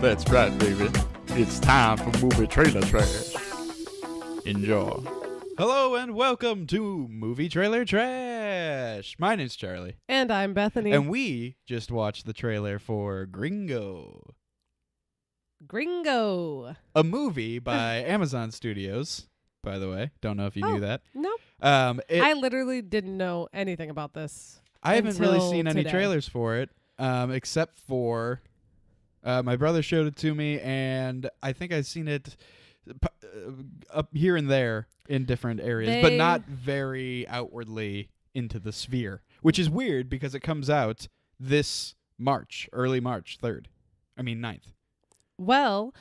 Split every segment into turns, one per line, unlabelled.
That's right, baby. It's time for Movie Trailer Trash. Enjoy. Hello and welcome to Movie Trailer Trash. My name's Charlie.
And I'm Bethany.
And we just watched the trailer for Gringo.
Gringo.
A movie by Amazon Studios, by the way. Don't know if you knew that.
No. I literally didn't know anything about this.
I haven't really seen any
today.
trailers for it, except for my brother showed it to me, and I think I've seen it up here and there in different areas, but not very outwardly into the sphere, which is weird because it comes out this March, early March 9th.
Well,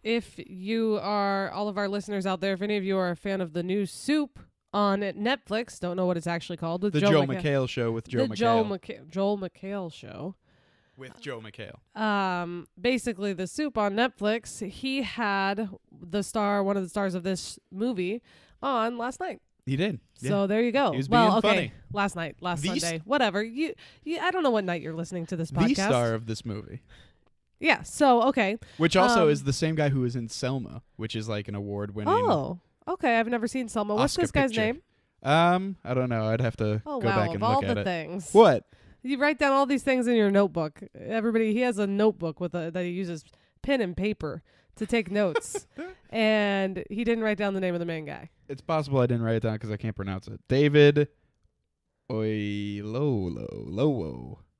if you are, all of our listeners out there, if any of you are a fan of the new Soup on Netflix, don't know what it's actually called. With
The Joel McHale Show with Joel McHale.
Joel McHale Show.
With Joel McHale.
Basically, the Soup on Netflix, he had one of the stars of this movie on last night.
He did.
So there you go.
He was being funny.
Last Sunday, whatever. I don't know what night you're listening to this podcast.
The star of this movie.
Yeah. So okay.
Which also is the same guy who was in Selma, which is like an award-winning.
Oh, okay. I've never seen Selma. What's
Oscar
this guy's
picture.
name?
I don't know. I'd have to go back and look at it.
Of all the things.
What?
You write down all these things in your notebook. Everybody, he has a notebook that he uses pen and paper to take notes, and he didn't write down the name of the main guy.
It's possible I didn't write it down because I can't pronounce it. David Oyelowo.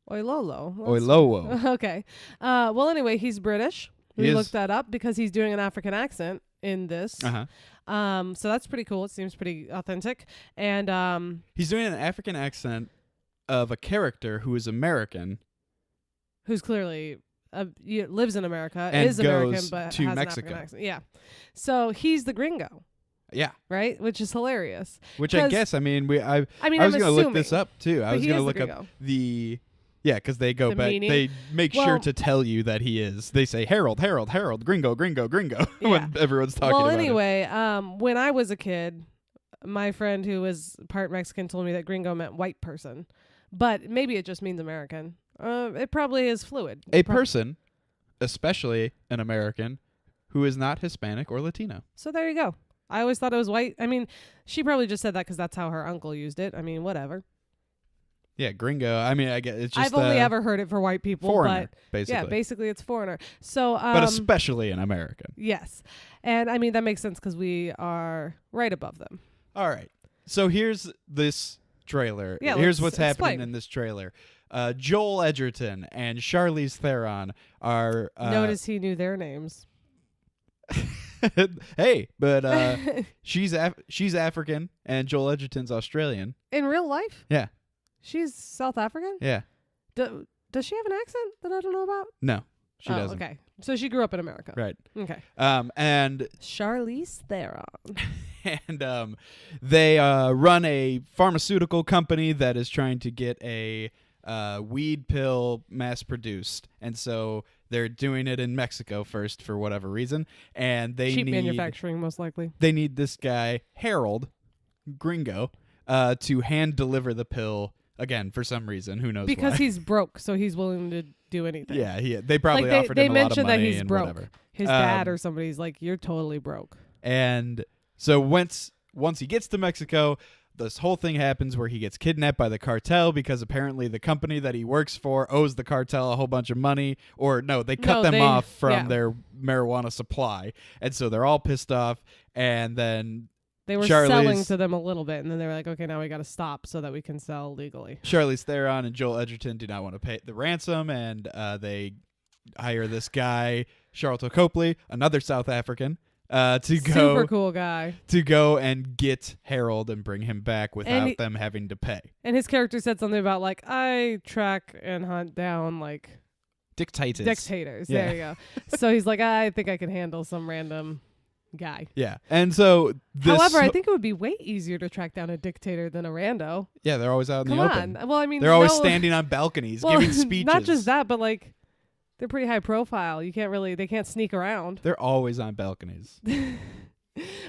Oyelowo.
Okay. Well, anyway, he's British. We looked that up because he's doing an African accent in this.
Uh-huh.
So that's pretty cool. It seems pretty authentic. And
he's doing an African accent of a character who is American,
who's clearly lives in America,
and
is American,
goes
but
to
has
Mexico.
an African accent. Yeah. So he's the Gringo.
Yeah.
Right? Which is hilarious.
Which I guess, I was going to look this up too. I was going to look up because they go back.
Meaning?
They make sure to tell you that he is. They say Harold, Gringo, when everyone's talking about it.
Well, anyway, when I was a kid, my friend who was part Mexican told me that Gringo meant white person. But maybe it just means American. It probably is fluid.
A person, especially an American, who is not Hispanic or Latino.
So there you go. I always thought it was white. I mean, she probably just said that because that's how her uncle used it. I mean, whatever.
Yeah, Gringo. I mean, I guess it's just
I've only ever heard it for white people.
Foreigner,
but
basically.
Yeah, basically it's foreigner. So,
but especially an American.
Yes. And I mean, that makes sense because we are right above them.
All right. So here's this trailer.
Yeah,
here's what's happening
explain.
in this trailer. Joel Edgerton and Charlize Theron are...
Notice he knew their names.
Hey, but she's African and Joel Edgerton's Australian.
In real life?
Yeah.
She's South African?
Yeah.
Does she have an accent that I don't know about?
No, she doesn't.
Okay. So she grew up in America.
Right.
Okay.
And
Charlize Theron.
And they run a pharmaceutical company that is trying to get a weed pill mass produced, and so they're doing it in Mexico first for whatever reason, and they
cheap
need
manufacturing most likely.
They need this guy Harold Gringo to hand deliver the pill again for some reason. Who knows?
Because
why.
he's broke, so he's willing to do anything.
Yeah. They probably offered
they
him a lot of money
mentioned that he's
and
broke.
whatever.
His dad or somebody's like, "You're totally broke."
And so once he gets to Mexico, this whole thing happens where he gets kidnapped by the cartel because apparently the company that he works for owes the cartel a whole bunch of money. Or no, they cut them off from their marijuana supply. And so they're all pissed off. And then
they were selling to them a little bit. And then they were like, okay, now we got to stop so that we can sell legally.
Charlize Theron and Joel Edgerton do not want to pay the ransom. And they hire this guy, Charlton Copley, another South African.
Super cool guy
to go and get Harold and bring him back without them having to pay.
And his character said something about like, I track and hunt down like dictators. Yeah. There you go. So he's like, I think I can handle some random guy.
Yeah. And so
however, I think it would be way easier to track down a dictator than a rando.
Yeah, they're always out in the open.
Well, I mean,
they're always standing on balconies giving speeches.
Not just that, but like they're pretty high profile. They can't sneak around.
They're always on balconies.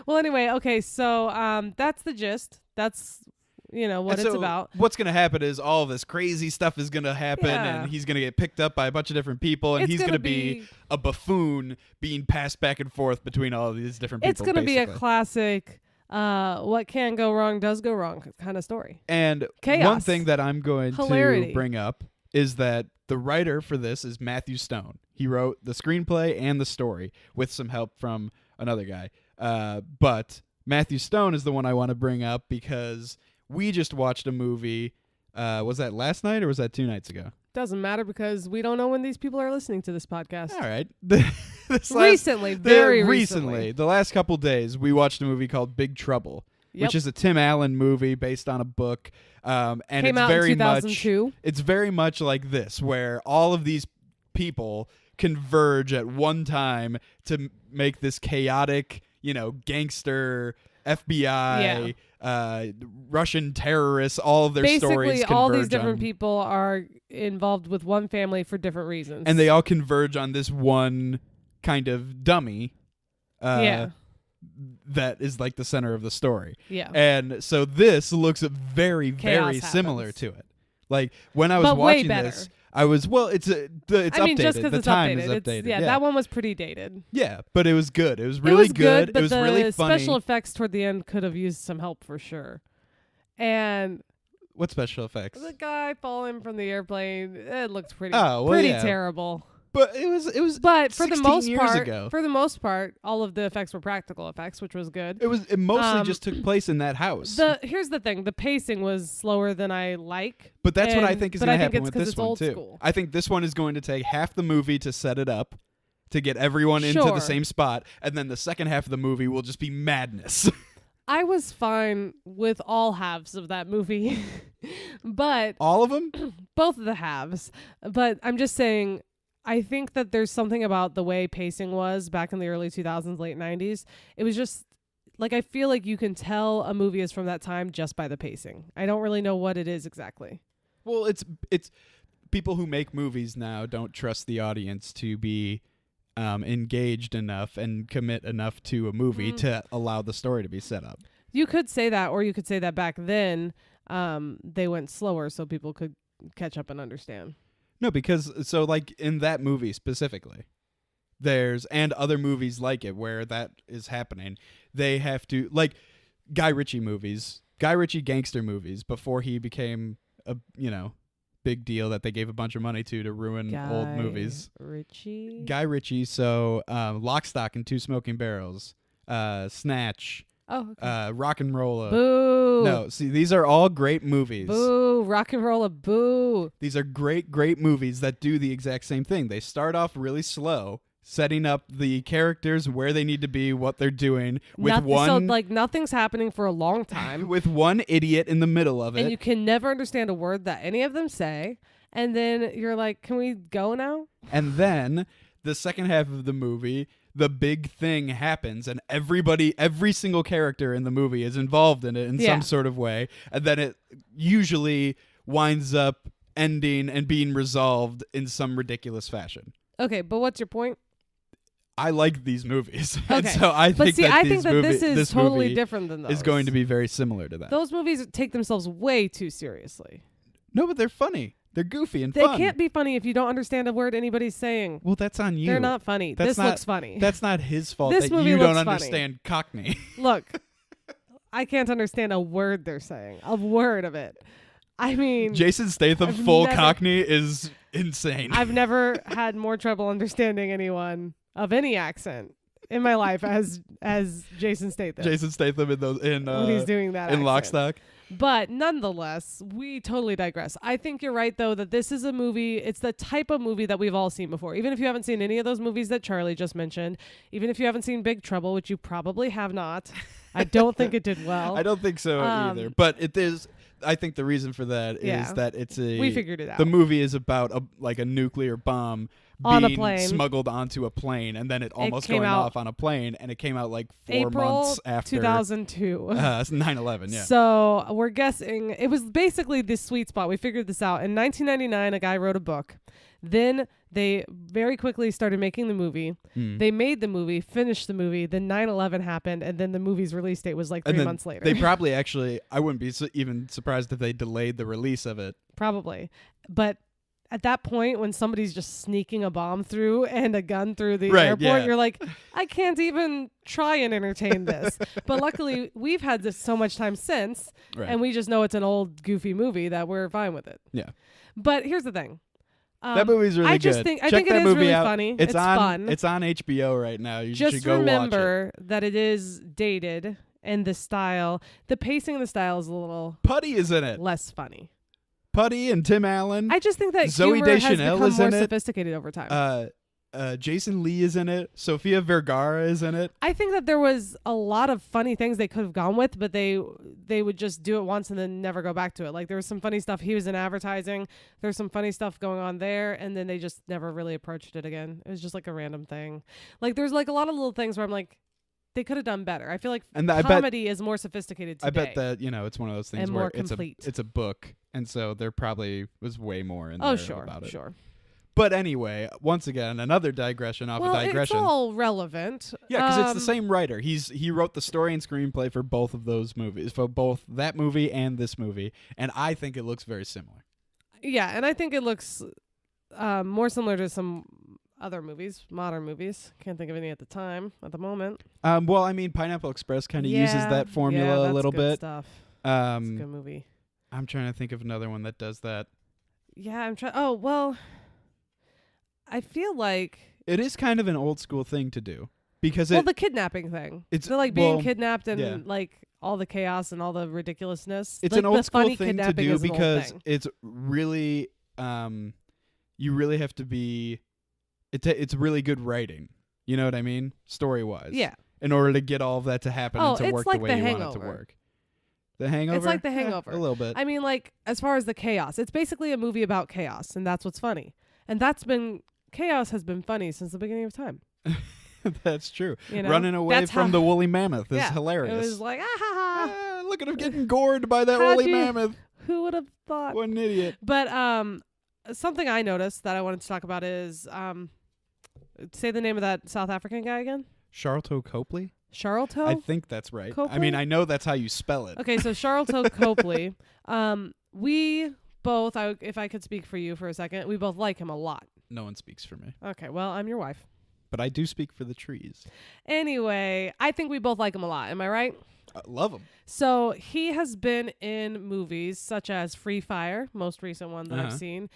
Well, anyway, okay, so that's the gist. That's what it's about.
What's going to happen is all this crazy stuff is going to happen,
Yeah.
and he's going to get picked up by a bunch of different people, and he's going to be a buffoon being passed back and forth between all of these different people.
It's going to be a classic what can go wrong does go wrong kind of story.
And
Chaos.
one thing that I'm going
Hilarity.
to bring up is that the writer for this is Matthew Stone. He wrote the screenplay and the story with some help from another guy. But Matthew Stone is the one I want to bring up because we just watched a movie. Was that last night or was that 2 nights ago?
Doesn't matter because we don't know when these people are listening to this podcast.
All right.
Recently, very recently.
The last couple days, we watched a movie called Big Trouble, which is a Tim Allen movie based on a book. And
Came
it's
out
very
in 2002.
It's very much like this, where all of these people converge at one time to make this chaotic, gangster, FBI, Russian terrorists, all of their stories
Basically,
converge
all these different
on,
people are involved with one family for different reasons.
and they all converge on this one kind of dummy that is like the center of the story.
Yeah.
And so this looks very,
Chaos
very similar
happens.
to it. Like when I was
But way
watching
better.
this, I was it's updated.
I mean, just because
the
it's
time
updated.
is updated.
Yeah, that one was pretty dated.
Yeah, but it was good. It was really good.
But
It was
the
really funny.
special effects toward the end could have used some help for sure. And
What special effects?
the guy falling from the airplane, it looked pretty
yeah.
terrible.
But it was.
But for the
16
most
years
part,
ago.
all of the effects were practical effects, which was good.
It mostly just took place in that house.
Here's the thing: the pacing was slower than I like.
But that's what I think is going to happen with this
it's
one
old
too.
school.
I think this one is going to take half the movie to set it up, to get everyone into the
Sure.
same spot, and then the second half of the movie will just be madness.
I was fine with all halves of that movie, but
All of them?
both of the halves. But I'm just saying, I think that there's something about the way pacing was back in the early 2000s, late 90s. It was just like, I feel like you can tell a movie is from that time just by the pacing. I don't really know what it is exactly.
Well, it's people who make movies now don't trust the audience to be engaged enough and commit enough to a movie to allow the story to be set up.
You could say that, or you could say that back then they went slower so people could catch up and understand.
No, because so like in that movie specifically, and other movies like it where that is happening, they have to, like Guy Ritchie gangster movies before he became a big deal that they gave a bunch of money to ruin old movies. Guy Ritchie, so Lock, Stock, and Two Smoking Barrels, Snatch, Rock and Rolla.
Boo.
No, see, these are all great movies.
Boo. Rock and Rolla. Boo.
These are great movies that do the exact same thing. They start off really slow, setting up the characters where they need to be, what they're doing, with
nothing's happening for a long time.
with one idiot in the middle of it.
And you can never understand a word that any of them say. And then you're like, can we go now?
And then the second half of the movie, the big thing happens, and every single character in the movie is involved in it in some sort of way. And then it usually winds up ending and being resolved in some ridiculous fashion.
Okay, but what's your point?
I like these movies.
Okay.
And so I think
this is totally
movie
different than those.
is going to be very similar to that.
Those movies take themselves way too seriously.
No, but they're funny. They're goofy and
They
fun.
can't be funny if you don't understand a word anybody's saying.
Well, that's on you.
They're not funny. This looks funny.
That's not his fault
This
that
movie
you don't
looks funny.
understand Cockney.
Look, I can't understand a word they're saying. A word of it. I mean,
Jason Statham Cockney is insane.
I've never had more trouble understanding anyone of any accent in my life as Jason Statham.
Jason Statham
when he's doing that
in
accent.
Lock, Stock.
But nonetheless, we totally digress. I think you're right, though, that this is a movie. It's the type of movie that we've all seen before. Even if you haven't seen any of those movies that Charlie just mentioned, even if you haven't seen Big Trouble, which you probably have not. I don't think it did well.
I don't think so either. But it is. I think the reason for that is that we
figured it out.
The movie is about a nuclear bomb
on
being
a plane,
smuggled onto a plane, and then it almost going off on a plane, and it came out like 4 months after
2002.
9/11. Yeah.
So we're guessing it was basically this sweet spot. We figured this out in 1999. A guy wrote a book Then they very quickly started making the movie. They made the movie, finished the movie. Then 9/11 happened, and then the movie's release date was like 3 months later.
They probably actually, I wouldn't be even surprised if they delayed the release of it.
Probably. But at that point, when somebody's just sneaking a bomb through and a gun through the airport, you're like, I can't even try and entertain this. But luckily, we've had this so much time since, and we just know it's an old, goofy movie that we're fine with it.
Yeah.
But here's the thing.
That movie's really good.
I think it is really funny. It's fun.
It's on HBO right now. You should go watch it.
Just remember that it is dated, and the pacing of the style is a little
Putty is in it.
less funny.
Putty and Tim Allen.
I just think that
Zooey
humor has
Deschanel
become
is
more
in it.
sophisticated over time.
Jason Lee is in it. Sofia Vergara is in it.
I think that there was a lot of funny things they could have gone with, but they would just do it once and then never go back to it. Like there was some funny stuff. He was in advertising. There's some funny stuff going on there, and then they just never really approached it again. It was just like a random thing. Like there's like a lot of little things where I'm like, they could have done better. I feel like comedy is more sophisticated today.
I bet that it's one of those things
and
where
more complete.
it's a book, and so there probably was way more in there about it.
Sure.
But anyway, once again, another digression off a digression.
It's all relevant.
Yeah, because it's the same writer. He wrote the story and screenplay for both of those movies, for both that movie and this movie, and I think it looks very similar.
Yeah, and I think it looks more similar to some other movies, modern movies. Can't think of any at the moment.
Well, I mean, Pineapple Express kind of uses that formula a little bit.
Stuff. It's a good movie.
I'm trying to think of another one that does that.
Yeah, I'm trying. Oh well. I feel like
it is kind of an old school thing to do because
the kidnapping thing. It's like being kidnapped and like all the chaos and all the ridiculousness.
It's
like
an old school thing to do
because
it's really you really have to be it's really good writing. You know what I mean? Story wise.
Yeah.
In order to get all of that to happen and to work
like
the way you want it to work. The Hangover?
It's like The Hangover.
A little bit.
I mean, like, as far as the chaos, it's basically a movie about chaos, and that's what's funny. And chaos has been funny since the beginning of time.
That's true. Running away from the woolly mammoth is hilarious.
It was like,
look at him getting gored by that woolly mammoth.
Who would have thought?
What an idiot.
But something I noticed that I wanted to talk about is, say the name of that South African guy again.
Charlton Copley?
Charlton?
I think that's right.
Copley?
I mean, I know that's how you spell it.
Okay, so Charlton Copley. We both, if I could speak for you for a second, we both like him a lot.
No one speaks for me.
Okay, well, I'm your wife.
But I do speak for the trees.
Anyway, I think we both like him a lot. Am I right?
I love him.
So he has been in movies such as Free Fire, most recent one that I've seen.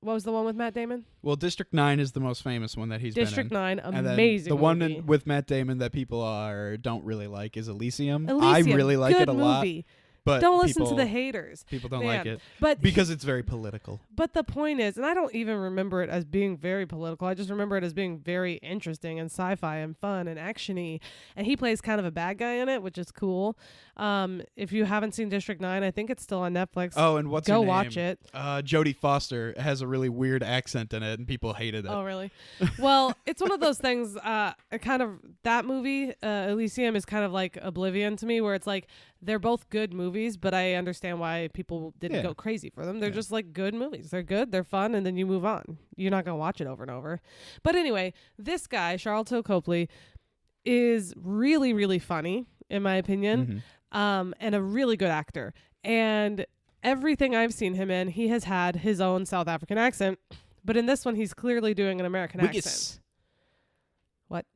What was the one with Matt Damon?
Well, District 9 is the most famous one that he's been in.
District 9, amazing
and then the
movie.
one with Matt Damon that people don't really like is Elysium. I
Elysium,
really like it a lot. But
don't listen to the haters.
People don't like it.
But
because it's very political.
But the point is, and I don't even remember it as being very political. I just remember it as being very interesting and sci-fi and fun and action-y. And he plays kind of a bad guy in it, which is cool. If you haven't seen District 9, I think it's still on Netflix.
Oh, and what's her name?
Go watch it.
Jodie Foster has a really weird accent in it, and people hated it.
Oh, really? Well, it's one of those things, that movie, Elysium, is kind of like Oblivion to me, where it's like, they're both good movies, but I understand why people didn't go crazy for them. They're just like good movies. They're good, they're fun, and then you move on. You're not going to watch it over and over. But anyway, this guy, Charlton Copley, is really, really funny, in my opinion, and a really good actor. And everything I've seen him in, he has had his own South African accent. But in this one, he's clearly doing an American accent. What?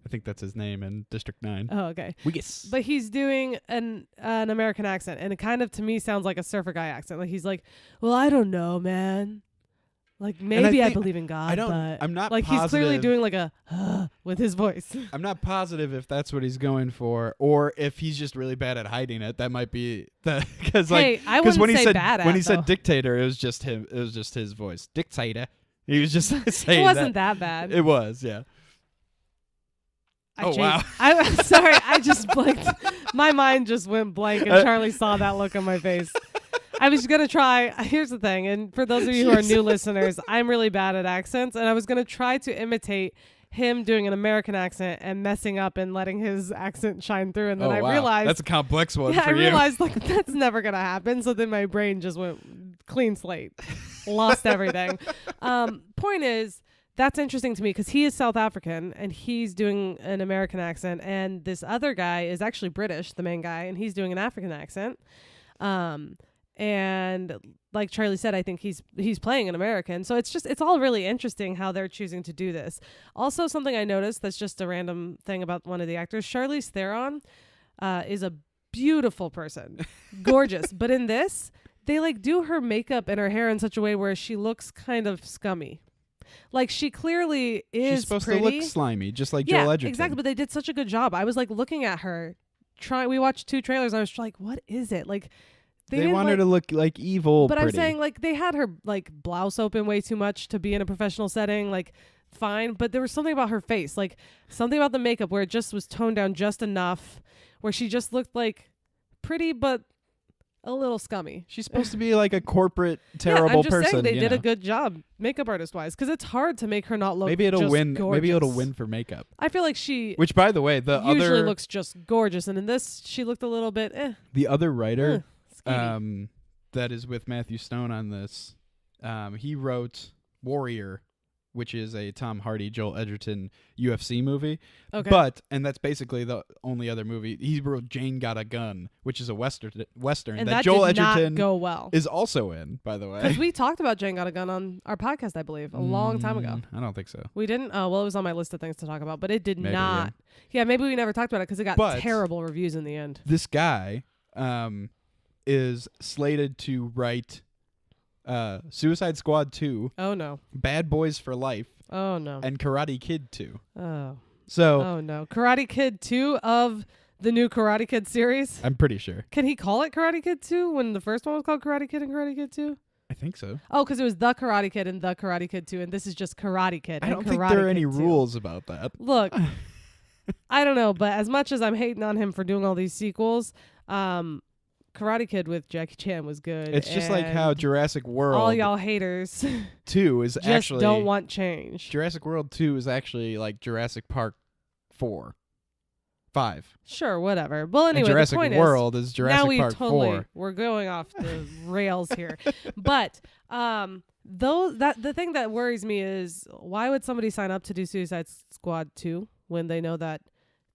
I think that's his name in District 9.
Oh, okay.
WIKUS.
But he's doing an American accent, and it kind of, to me, sounds like a surfer guy accent. Like, he's like, well, I don't know, man. Like, maybe I believe in God, but
I'm not
like
positive.
He's clearly doing like a with his voice.
I'm not positive if that's what he's going for, or if he's just really bad at hiding it. That might be that because
I wouldn't
when he
say
said
bad
when he
though.
said dictator, it was just him. It was just his voice. Dictator. He was just saying
it wasn't that bad.
It was, yeah. Wow.
I'm sorry. I just blanked. My mind just went blank, and Charlie saw that look on my face. I was going to try. Here's the thing. And for those of you who are new listeners, I'm really bad at accents. And I was going to try to imitate him doing an American accent and messing up and letting his accent shine through. And then I realized.
That's a complex one for you.
I realized like that's never going to happen. So then my brain just went clean slate. lost everything. Point is, that's interesting to me because he is South African and he's doing an American accent, and this other guy is actually British, the main guy, and he's doing an African accent. And like Charlie said, I think he's playing an American. So it's all really interesting how they're choosing to do this. Also, something I noticed that's just a random thing about one of the actors, Charlize Theron, is a beautiful person, gorgeous. But in this, they like do her makeup and her hair in such a way where she looks kind of scummy. Like she clearly is
She's supposed
pretty.
to look slimy, just like Joel Edgerton.
Exactly. But they did such a good job. I was like looking at her, we watched 2 trailers. And I was like, what is it? Like
they want her to look like evil.
But
pretty.
I'm saying like they had her like blouse open way too much to be in a professional setting. Like fine, but there was something about her face, like something about the makeup where it just was toned down just enough, where she just looked like pretty but a little scummy.
She's supposed to be like a corporate terrible
I'm just
person.
saying they did a good job makeup artist wise, because it's hard to make her not look.
Maybe it'll
just
win.
Gorgeous.
Maybe it'll win for makeup.
I feel like she,
which by the way, the
usually
other
looks just gorgeous, and in this she looked a little bit.
The other writer,
skinny.
that is with Matthew Stone on this, he wrote Warrior, which is a Tom Hardy, Joel Edgerton UFC movie.
Okay.
And that's basically the only other movie. He wrote Jane Got a Gun, which is a Western
and
that Joel
did
Edgerton
not go well.
is also in, by the way.
Because we talked about Jane Got a Gun on our podcast, I believe, a long time ago.
I don't think so.
We didn't? Oh, well, it was on my list of things to talk about, but it did
Maybe,
not. Yeah, maybe we never talked about it because it got terrible reviews in the end.
This guy is slated to write Suicide Squad 2.
Oh, no.
Bad Boys for Life.
Oh, no.
And Karate Kid 2.
Oh.
So.
Oh, no. Karate Kid 2 of the new Karate Kid series?
I'm pretty sure.
Can he call it Karate Kid 2 when the first one was called Karate Kid and Karate Kid 2?
I think so.
Oh, because it was The Karate Kid and The Karate Kid 2, and this is just Karate Kid.
I don't think there are any rules about that.
Look, I don't know, but as much as I'm hating on him for doing all these sequels, Karate Kid with Jackie Chan was good.
It's just like how Jurassic World
all y'all haters
2 is
just
actually
don't want change.
Jurassic World 2 is actually like Jurassic Park 5.
Sure, whatever. Well, anyway,
and Jurassic
the point
World is Jurassic Park 4.
We're going off the rails here. But the thing that worries me is, why would somebody sign up to do Suicide Squad 2 when they know that?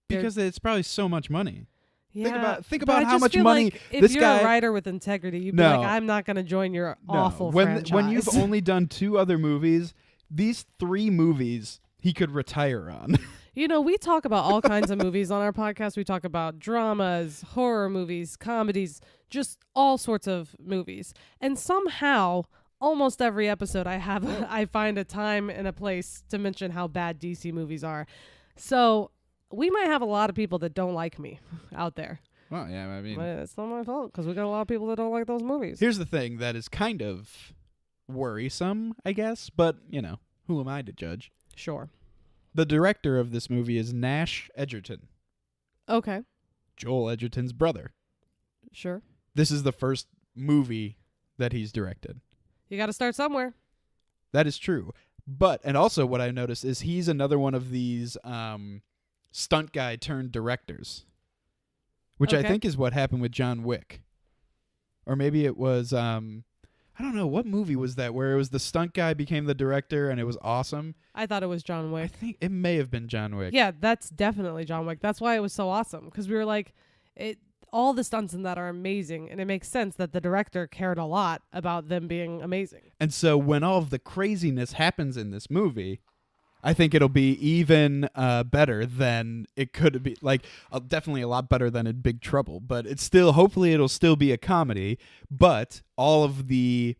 Because it's probably so much money.
Yeah,
think about how much
money.
Like
if
this
you're
guy,
a writer with integrity, you'd be like, I'm not going to join your awful franchise.
When you've only done 2 other movies, these 3 movies he could retire on.
You know, we talk about all kinds of movies on our podcast. We talk about dramas, horror movies, comedies, just all sorts of movies. And somehow, almost every episode I find a time and a place to mention how bad DC movies are. So we might have a lot of people that don't like me out there.
Well, yeah, I mean,
but it's not my fault because we got a lot of people that don't like those movies.
Here's the thing that is kind of worrisome, I guess, but, who am I to judge?
Sure.
The director of this movie is Nash Edgerton.
Okay. Joel
Edgerton's brother.
Sure.
This is the first movie that he's directed.
You got to start somewhere.
That is true. And also what I noticed is he's another one of these stunt guy turned directors, which I think is what happened with John Wick. Or maybe it was, I don't know, what movie was that where it was the stunt guy became the director and it was awesome?
I thought it was John Wick.
I think it may have been John Wick.
Yeah, that's definitely John Wick. That's why it was so awesome, because we were like, all the stunts in that are amazing, and it makes sense that the director cared a lot about them being amazing.
And so when all of the craziness happens in this movie, I think it'll be even better than it could be. Like, definitely a lot better than in Big Trouble. But it's still, hopefully it'll still be a comedy. But all of the,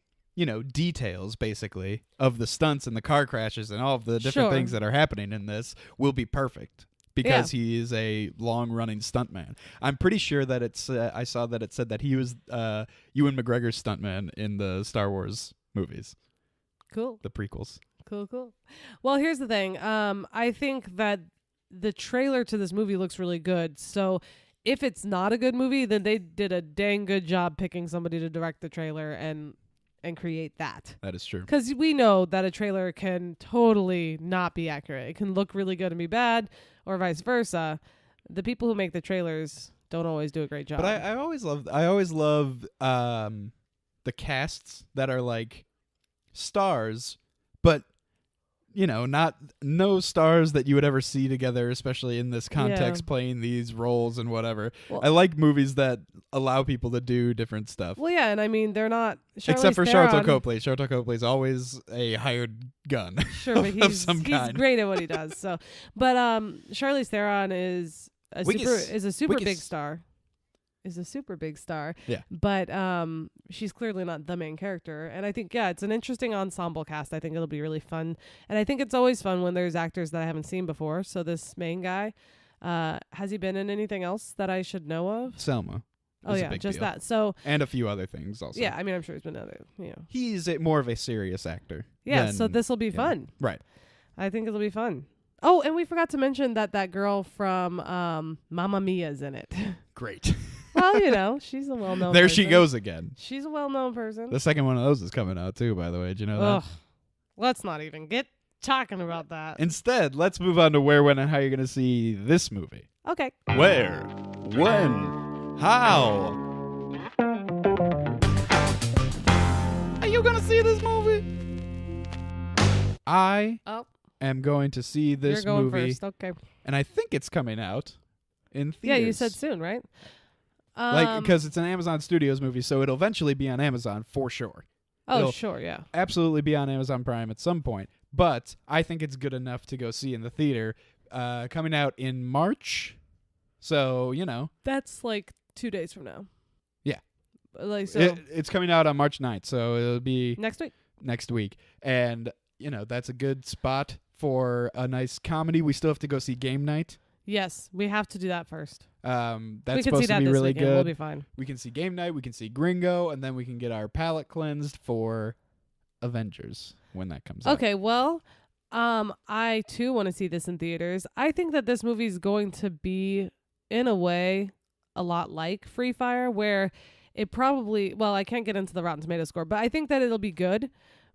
details, basically, of the stunts and the car crashes and all of the different things that are happening in this will be perfect. Because he is a long-running stuntman. I'm pretty sure that it's, I saw that it said that he was Ewan McGregor's stuntman in the Star Wars movies.
Cool.
The prequels.
Cool. Well, here's the thing. I think that the trailer to this movie looks really good. So if it's not a good movie, then they did a dang good job picking somebody to direct the trailer and create that.
That is true.
Because we know that a trailer can totally not be accurate. It can look really good and be bad, or vice versa. The people who make the trailers don't always do a great job.
But I always love the casts that are like stars, but not no stars that you would ever see together, especially in this context, playing these roles and whatever.
Well,
I like movies that allow people to do different stuff.
Well, yeah, and I mean they're not
except for Charlton Copley. Charlton Copley is always a hired gun.
Sure, but he's
kind.
great at what he does. So, but Charlize Theron is a super big star. Is a super big star.
Yeah.
But she's clearly not the main character. And I think, it's an interesting ensemble cast. I think it'll be really fun. And I think it's always fun when there's actors that I haven't seen before. So this main guy, has he been in anything else that I should know of?
Selma.
Oh, yeah, just
deal.
that. So
and a few other things also.
Yeah, I mean, I'm sure he's been other,
He's more of a serious actor.
Yeah, so this will be fun.
Right.
I think it'll be fun. Oh, and we forgot to mention that girl from Mamma Mia's in it.
Great.
Well, she's a well-known
There
person.
she goes again.
She's a well-known person.
The second one of those is coming out too, by the way. Did you know that?
Let's not even get talking about that.
Instead, let's move on to where, when, and how you're going to see this movie.
Okay.
Where? When? How? Are you going to see this movie? I am going to see this
You're going
movie.
First. Okay.
And I think it's coming out in theaters.
Yeah, you said soon, right?
Because it's an Amazon Studios movie, so it'll eventually be on Amazon for sure.
Oh, sure, yeah.
Absolutely be on Amazon Prime at some point. But I think it's good enough to go see in the theater. Coming out in March. So,
That's like 2 days from now.
Yeah.
So
it's coming out on March 9th, so it'll be
next week.
And, that's a good spot for a nice comedy. We still have to go see Game Night.
Yes, we have to do that first.
That's supposed to be really
weekend.
good.
We'll be fine.
We can see Game Night, we can see Gringo, and then we can get our palate cleansed for Avengers when that comes out.
Okay, well, I too want to see this in theaters. I think that this movie is going to be, in a way, a lot like Free Fire, where it probably, I can't get into the Rotten Tomatoes score, but I think that it'll be good,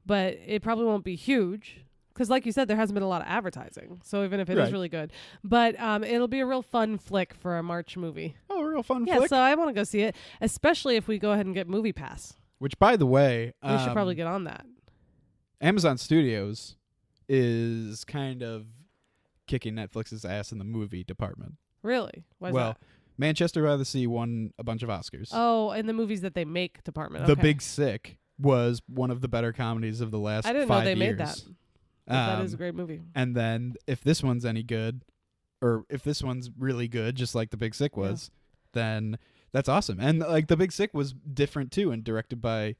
but it probably won't be huge. Because like you said, there hasn't been a lot of advertising. So even if it is really good. But it'll be a real fun flick for a March movie.
Oh, a real fun
flick?
flick?
So I want to go see it, especially if we go ahead and get Movie Pass.
Which, by the way...
we should probably get on that.
Amazon Studios is kind of kicking Netflix's ass in the movie department.
Really? Why is that?
Manchester by the Sea won a bunch of Oscars.
Oh, in the movies that they make department.
The Big Sick was one of the better comedies of the last 5 years.
I didn't know they made that. That is a great movie.
And then if this one's any good, or if this one's really good, just like The Big Sick was, then that's awesome. And like The Big Sick was different too, and directed by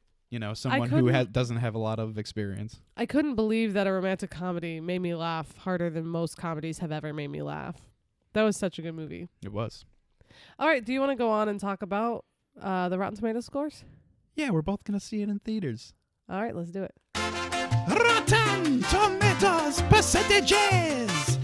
someone who doesn't have a lot of experience.
I couldn't believe that a romantic comedy made me laugh harder than most comedies have ever made me laugh. That was such a good movie.
It was. All
right, do you want to go on and talk about the Rotten Tomatoes scores?
Yeah, we're both gonna see it in theaters.
All right, let's do it.
Rotten Tomatoes percentages.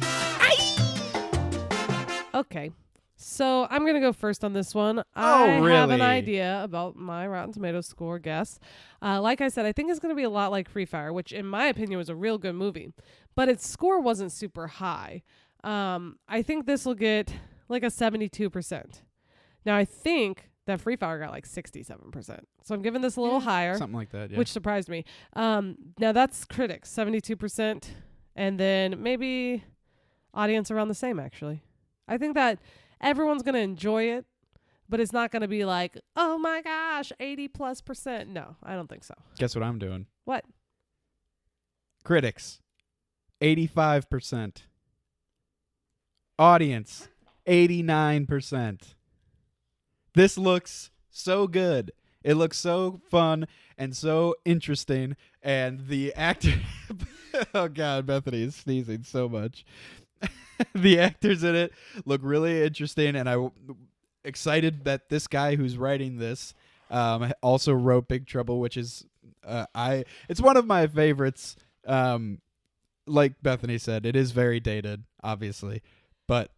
Okay, so I'm going to go first on this one.
Oh, really?
I have an idea about my Rotten Tomatoes score guess. Like I said, I think it's going to be a lot like Free Fire, which in my opinion was a real good movie. But its score wasn't super high. I think this will get like a 72%. Now, I think that Free Fire got like 67%. So I'm giving this a little higher.
Something like that, yeah.
Which surprised me. Now, that's critics, 72%. And then maybe audience around the same, actually. I think that everyone's going to enjoy it, but it's not going to be like, oh my gosh, 80+%. No, I don't think so.
Guess what I'm doing?
What?
Critics, 85%. Audience, 89%. This looks so good. It looks so fun and so interesting. And the actor... oh, God, Bethany is sneezing so much. The actors in it look really interesting, and I'm excited that this guy who's writing this also wrote Big Trouble, which is it's one of my favorites. Like Bethany said, it is very dated, obviously, but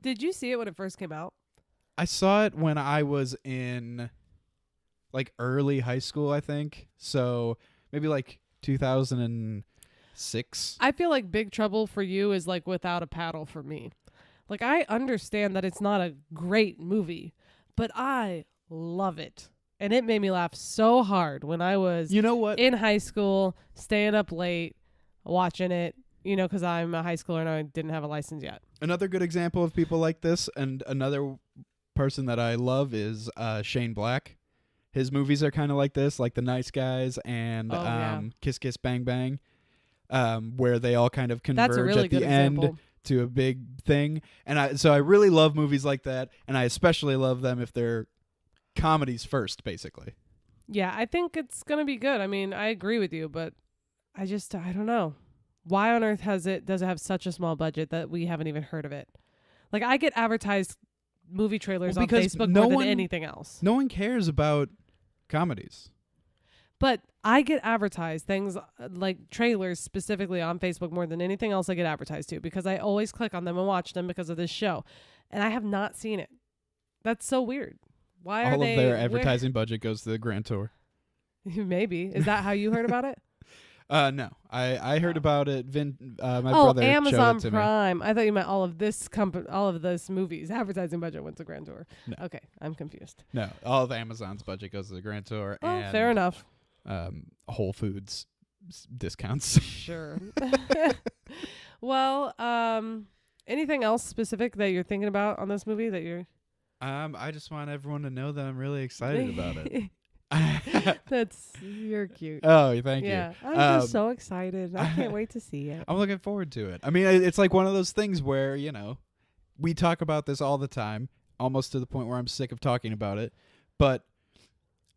did you see it when it first came out?
I saw it when I was in like early high school, I think. So maybe like 2006.
I feel like Big Trouble for you is like Without a Paddle for me. Like, I understand that it's not a great movie, but I love it. And it made me laugh so hard when I was
You know what?
in high school, staying up late, watching it, because I'm a high schooler and I didn't have a license yet.
Another good example of people like this, and another person that I love is Shane Black. His movies are kind of like this, like The Nice Guys and Kiss Kiss Bang Bang, where they all kind of converge
That's a really
at the
good
end
example.
to a big thing. And I really love movies like that, and I especially love them if they're comedies first, basically.
Yeah, I think it's going to be good. I mean, I agree with you, but I don't know. Why on earth does it have such a small budget that we haven't even heard of it? Like, I get advertised movie trailers on
because
Facebook
no
more
one-
than anything else.
No one cares about comedies.
But I get advertised things like trailers specifically on Facebook more than anything else I get advertised to, because I always click on them and watch them because of this show. And I have not seen it. That's so weird. Why are
All
they...
of their advertising budget goes to the Grand Tour.
Maybe. Is that how you heard about it?
No. I heard about it. My
Oh,
brother
Amazon
showed it to me.
Prime. I thought you meant all of this movies advertising budget went to Grand Tour.
No.
Okay, I'm confused.
No, all of Amazon's budget goes to the Grand Tour
Oh,
and
fair enough.
Whole Foods discounts.
Sure. Well, anything else specific that you're thinking about on this movie that you're...
I just want everyone to know that I'm really excited about it.
You're cute.
Oh, thank
Yeah,
you.
I'm just so excited. I can't wait to see it.
I'm looking forward to it. I mean, it's like one of those things where, we talk about this all the time, almost to the point where I'm sick of talking about it. But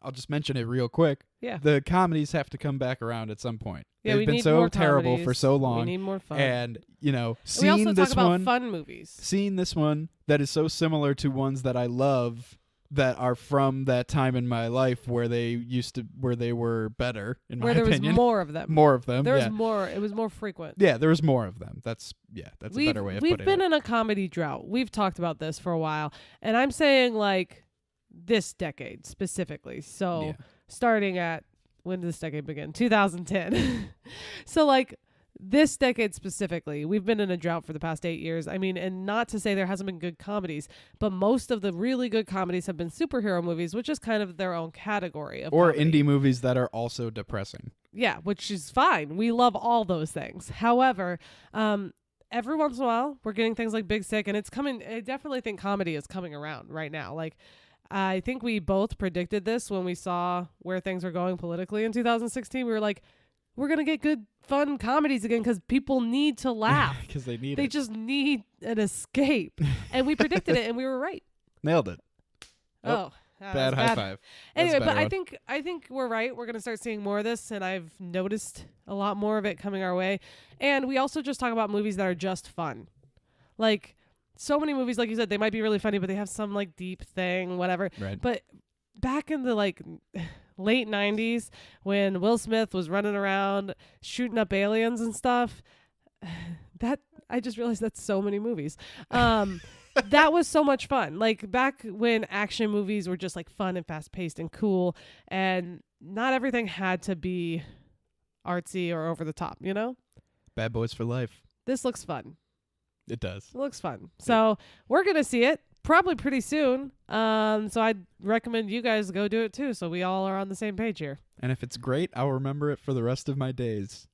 I'll just mention it real quick.
Yeah.
The comedies have to come back around at some point.
Yeah,
They've
we
been
need
so
more
terrible
comedies.
for so long.
We need more fun.
And,
we also
seeing
talk
this
about
one,
fun movies.
seeing this one that is so similar to ones that I love that are from that time in my life where they were better, in my opinion.
Where there was more of them.
More of them.
There was
yeah.
more. It was more frequent.
Yeah, there was more of them. That's a better way of putting it.
We've been in a comedy drought. We've talked about this for a while. And I'm saying, like, this decade specifically. So starting at, when did this decade begin? 2010. So, like, this decade specifically, we've been in a drought for the past 8 years. I mean, and not to say there hasn't been good comedies, but most of the really good comedies have been superhero movies, which is kind of their own category of
or
comedy.
indie movies that are also depressing.
Yeah, which is fine. We love all those things. However, every once in a while, we're getting things like Big Sick, and it's coming. I definitely think comedy is coming around right now. Like, I think we both predicted this when we saw where things were going politically in 2016. We were like, we're going to get good, fun comedies again because people need to laugh.
Because they need
They
it.
just need an escape. And we predicted it, and we were right.
Nailed it.
Oh.
Bad high five.
Anyway,
That's a
but
better one.
I think we're right. We're going to start seeing more of this, and I've noticed a lot more of it coming our way. And we also just talk about movies that are just fun. Like, so many movies, like you said, they might be really funny, but they have some, like, deep thing, whatever.
Right.
But back in the, like, late 90s, when Will Smith was running around shooting up aliens and stuff, that I just realized that's so many movies. That was so much fun. Like, back when action movies were just, like, fun and fast-paced and cool, and not everything had to be artsy or over the top, you know?
Bad Boys for Life.
This looks fun.
It does.
It looks fun. So we're going to see it probably pretty soon. So I'd recommend you guys go do it too, so we all are on the same page here.
And if it's great, I'll remember it for the rest of my days.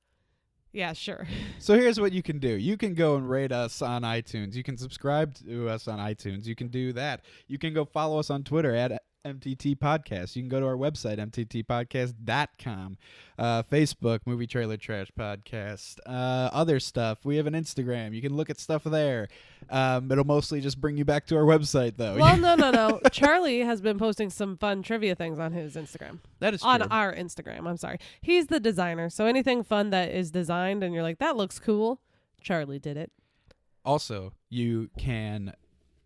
Yeah, sure.
So here's what you can do. You can go and rate us on iTunes. You can subscribe to us on iTunes. You can do that. You can go follow us on Twitter at MTT Podcast. You can go to our website, mttpodcast.com. Facebook, Movie Trailer Trash Podcast. Other stuff. We have an Instagram. You can look at stuff there. It'll mostly just bring you back to our website, though.
Well, no. Charlie has been posting some fun trivia things on his Instagram.
That is true.
On our Instagram, I'm sorry. He's the designer, so anything fun that is designed and you're like, that looks cool, Charlie did it.
Also, you can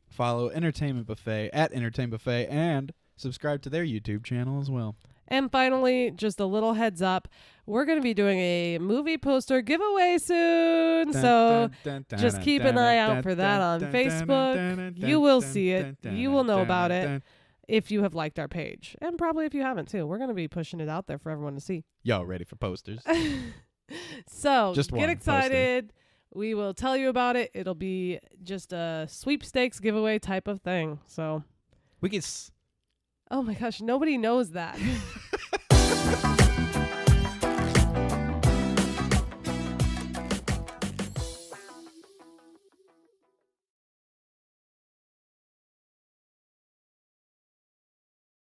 follow Entertainment Buffet at Entertainment Buffet and subscribe to their YouTube channel as well.
And finally, just a little heads up, we're going to be doing a movie poster giveaway soon. So just keep an eye out for that on Facebook. You will see it. You will know about it if you have liked our page. And probably if you haven't too. We're going to be pushing it out there for everyone to see.
Y'all ready for posters?
So
Just
get
one
excited. We will tell you about it. It'll be just a sweepstakes giveaway type of thing. So
We could
Oh my gosh, nobody knows that.